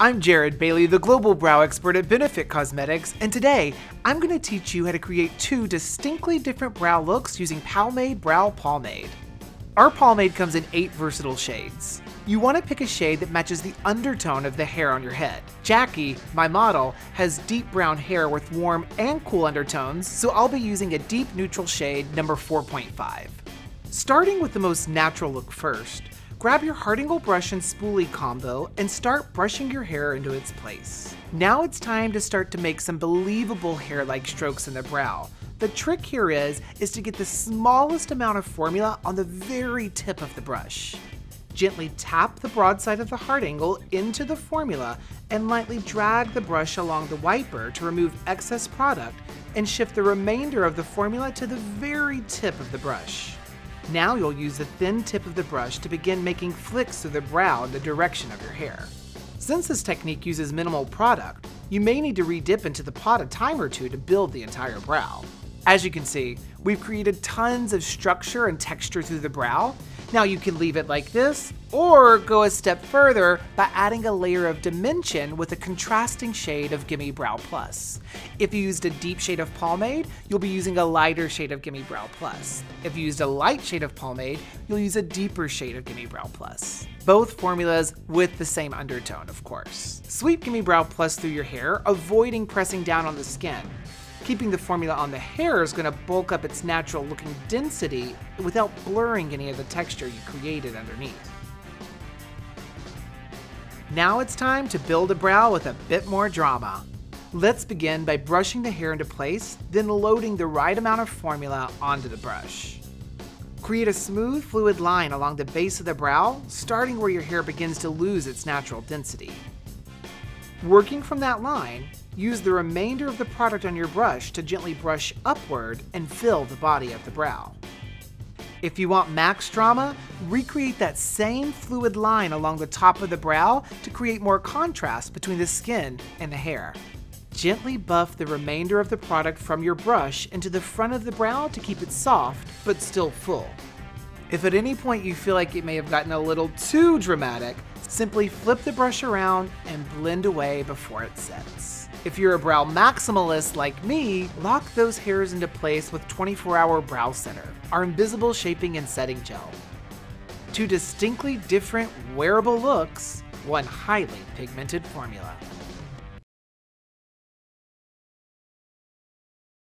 I'm Jared Bailey, the global brow expert at Benefit Cosmetics, and today I'm going to teach you how to create two distinctly different brow looks using POWmade Brow Pomade. Our pomade comes in 8 versatile shades. You want to pick a shade that matches the undertone of the hair on your head. Jackie, my model, has deep brown hair with warm and cool undertones, so I'll be using a deep neutral shade number 4.5. Starting with the most natural look first, grab your hard angle brush and spoolie combo and start brushing your hair into its place. Now it's time to start to make some believable hair-like strokes in the brow. The trick here is to get the smallest amount of formula on the very tip of the brush. Gently tap the broad side of the hard angle into the formula and lightly drag the brush along the wiper to remove excess product and shift the remainder of the formula to the very tip of the brush. Now you'll use the thin tip of the brush to begin making flicks through the brow in the direction of your hair. Since this technique uses minimal product, you may need to re-dip into the pot a time or two to build the entire brow. As you can see, we've created tons of structure and texture through the brow. Now you can leave it like this, or go a step further by adding a layer of dimension with a contrasting shade of Gimme Brow Plus. If you used a deep shade of pomade, you'll be using a lighter shade of Gimme Brow Plus. If you used a light shade of pomade, you'll use a deeper shade of Gimme Brow Plus. Both formulas with the same undertone, of course. Sweep Gimme Brow Plus through your hair, avoiding pressing down on the skin. Keeping the formula on the hair is going to bulk up its natural looking density without blurring any of the texture you created underneath. Now it's time to build a brow with a bit more drama. Let's begin by brushing the hair into place, then loading the right amount of formula onto the brush. Create a smooth, fluid line along the base of the brow, starting where your hair begins to lose its natural density. Working from that line, use the remainder of the product on your brush to gently brush upward and fill the body of the brow. If you want max drama, recreate that same fluid line along the top of the brow to create more contrast between the skin and the hair. Gently buff the remainder of the product from your brush into the front of the brow to keep it soft but still full. If at any point you feel like it may have gotten a little too dramatic, simply flip the brush around and blend away before it sets. If you're a brow maximalist like me, lock those hairs into place with 24-hour Brow Center, our invisible shaping and setting gel. Two distinctly different wearable looks, one highly pigmented formula.